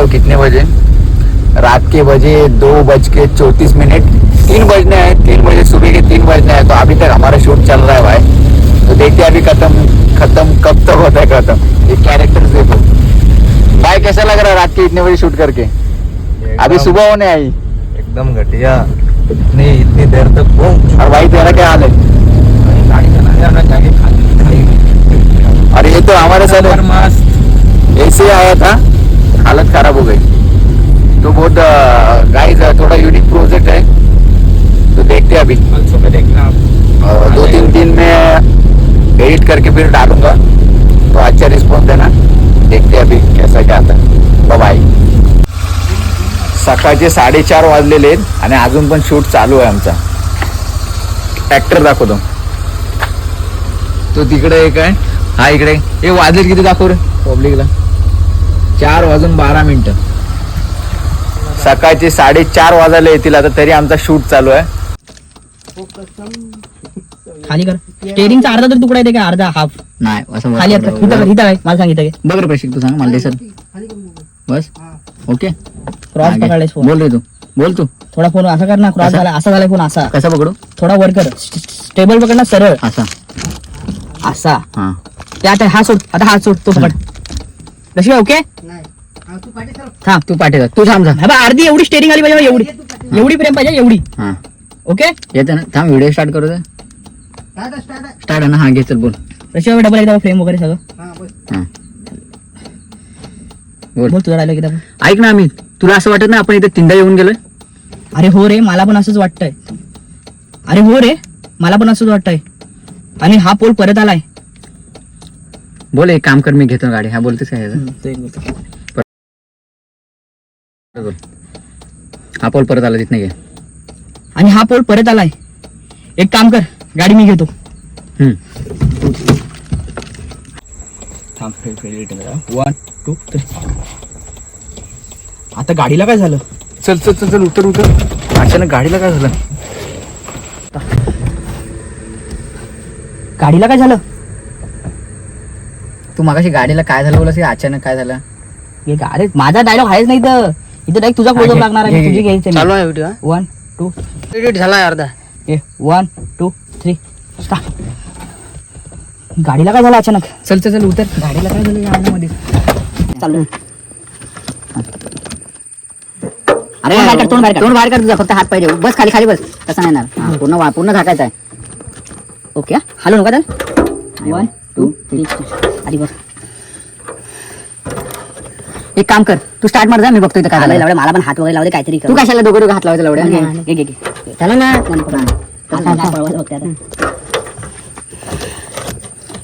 कितने बजे, रात के बजे 2:34, 3 बजने हैं, 3 बजे सुबह के 3 बजने हैं। तो अभी तक हमारा शूट चल रहा है भाई। तो देखते हैं अभी खत्म कब तक होता है खत्म। ये कैरेक्टर्स देखो भाई, कैसा लग रहा है रात के इतने बजे शूट करके? अभी सुबह होने आई। एकदम घटिया, इतनी देर तक घूम। और भाई तेरा क्या हाल है? गाड़ी चलाने जाके खाली और ये तो हमारे साथ मस्त ऐसे आया था, हालत खराब हो गई। तो बहुत गाइस थोड़ा यूनिक प्रोजेक्ट है, तो देखते हैं अभी। कल सुबह देखना आप। 2-3 दिन में एडिट करके फिर डालूंगा, तो अच्छा रिस्पॉन्स देना। देखते हैं अभी कैसा क्या आता है। बाय। सकाळचे 4:30 वाजलेले आहेत आणि अजून पण शूट चालू आहे आमचा. ऍक्टर दाखवतो तो तिकडे एक आहे, हा इकडे. हे वाजले किती दाखव रे पब्लिकला? 4:12. सकाळचे 4:30 वाजायला येतील आता, तरी आमचा शूट चालू आहे. खाली कर. स्टेरिंगचा अर्धा तर तुकडा येते का? अर्धा हाफ नाही असं खाली कर. इथं काय मला सांगितलं काय? बघ रे प्रशिक, तू सांग मला. सर बस ओके. क्रॉस पकडलाय फोन. बोल रे तू, बोल तू. थोडा फोन असा कर ना. क्रॉस झाला, असा झालाय फोन. असा कसा पकडू? थोडा वर कर. स्टेबल पकड ना, सरळ असा असा. हा. ते आता हा सोड, आता हात सोड, तो पकड. कशी काय? ओके थांब. तू पाठीचा, तू थांब. हा बा, अर्धी एवढी स्टेरिंग आली पाहिजे, एवढी एवढी प्रेम पाहिजे, एवढी. हा ओके येते ना. थांब, व्हिडिओ स्टार्ट करू दे. स्टार्ट आहे ना. हा घे, चल बोल. कशी डबल एकदा फ्रेम वगैरे सगळं. हा बोल. बोल तुझा डायलॉग एकदा. ऐक ना अमित, तुला असं वाटत ना आपण इथे तीनदा येऊन गेलोय? अरे हो रे, मला पण असंच वाटतंय. अरे हो रे, मला पण असंच वाटतंय. आणि हा पोल परत आलाय. बोल, एक काम कर, मी घेतो गाडी. हा बोलतेस काय? बोल. हा पोल परत आला, तिथनं घे. आणि हा पोल परत आलाय. एक काम कर, गाडी मी घेतो. थांब, 1 2 3. आता गाडीला काय झालं? चल चल चल चल, उतर उतर. अचानक गाडीला काय झालं? गाडीला काय झालं? तू मागाशी गाडीला काय झालं बोलास, अचानक काय झालं? हे गाडी, माझा डायलॉग आहेच नाही तर इथं डायरेक्ट तुझा क्लोजअप लागणार आहे. तुझी घ्यायची चालू आहे व्हिडिओ. 1 2 एडिट झालाय अर्धा. 1 2 3 स्टार्ट. गाडीला काय झालं अचानक? चल चल चल, उतर. गाडीला काय झालं या मध्ये? चालू. अरे तोंड बाहेर कर तुझा. फक्त हात पाहिजे. बस खाली खाली बस. तसा नाही येणार. पूर्ण झाकायचा आहे. ओके, हॅलो नका तर. 1 2 3 आधी बस. एक काम कर, तू स्टार्ट मार जा. मी बघतो इथं काय झालं. मला पण हात वगैरे लावले काहीतरी. तू कशाला दोघं हात लावायचं लावड्या? घे चला ना.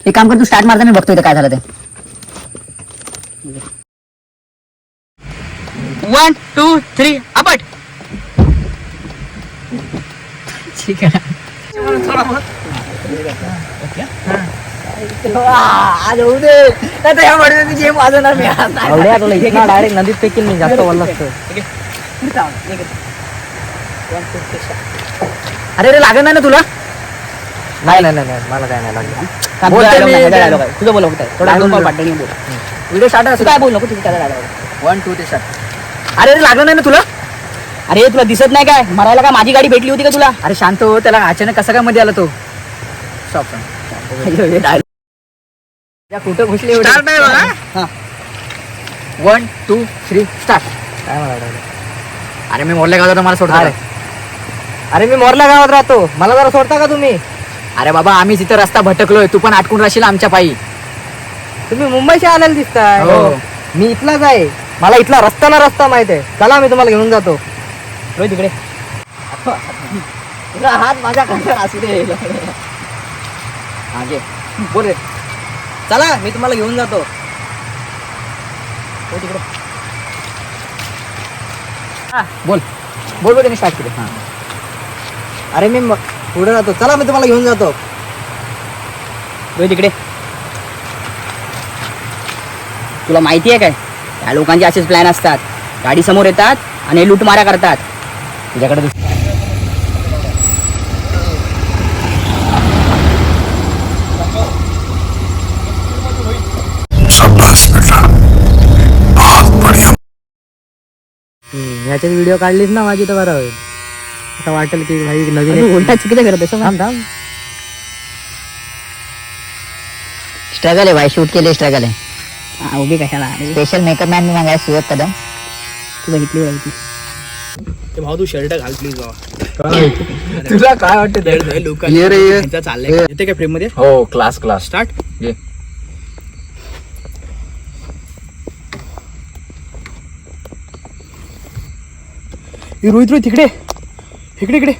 एक काम कर, तू स्टार्ट मार जा. मी बघतो इथं काय झालं ते. 1 2 3 अपट. ठीक आहे. आज होऊ दे. डायरेक्ट नदीत फेकील मी. जास्त वल्ल असतं. अरे रे, लागत नाही ना तुला? नाही मला काय नाही लागलं. तुझं बोल फक्त. थोडा पाठवणी बोल. व्हिडिओ स्टार्ट असं काय बोल नको. तुझी काय डायलॉग. 1 2 3 स्टार्ट. अरे रे, लागलं नाही ना तुला? अरे तुला दिसत नाही काय? मरायला काय माझी गाडी भेटली होती का तुला? अरे शांत हो, त्याला अचानक कसा काय मध्ये आला तो? कुठं घुसले? 1 2 3 स्टार्ट. काय मला अरे मी मोरल्या गावात, मला सोडता? अरे मी मोरल्या गावात राहतो. मला जरा सोडता का तुम्ही? अरे बाबा, आम्ही तिथं रस्ता भटकलोय, तू पण अटकून राहशील आमच्या पायी. तुम्ही मुंबईशी आलेला दिसताय. हो. मी इथलाच आहे. मला इथला रस्ता माहित आहे. चला मी तुम्हाला घेऊन जातो. तिकडे हात माझ्या खांद्यावर असू दे. घे बोल रे. चला मी तुम्हाला घेऊन जातो. तिकडे बोल बोल बोल, त्यांनी स्टार्ट केलं. हा. अरे मी पुढे जातो. चला मी तुम्हाला घेऊन जातो. तिकडे. तुला माहिती आहे काय, त्या लोकांचे असेच प्लॅन असतात. गाडी समोर येतात आणि लूटमारा करतात. तुझ्याकडे याचे व्हिडिओ काढलीस ना माझी तर बरं होईल. असं वाटेल की भाई नवीन तू उलटा चुकीचं करत असं थांब थांब. स्ट्रगल आहे भाई, शूट केले स्ट्रगल आहे. उभी कशाला स्पेशल मेकअप मॅन मी मागाय सुरत कदम तू बघितली. ते भाऊ तू शर्ट घाल प्लीज तुला काय वाटतं लोक ये रे ये. चाललंय येते काय फ्रेम मध्ये हो क्लास स्टार्ट. ये रोहित तिकडे इकडे इकडे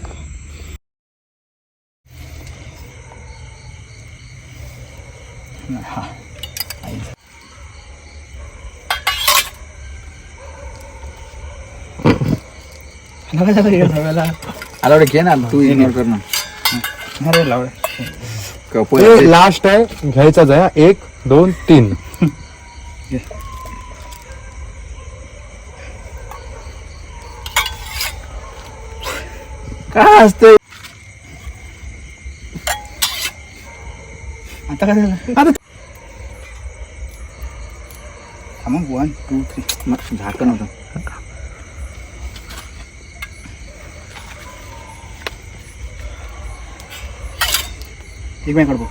आला घे ना तू इग्नोर कर ना. अरे लावड कपल लास्ट आहे घ्यायचाच आहे 1 2 3. काय असते आता काय झालं मग 1 2 3 झाकण होतं. एक मिनिट काढ बघ.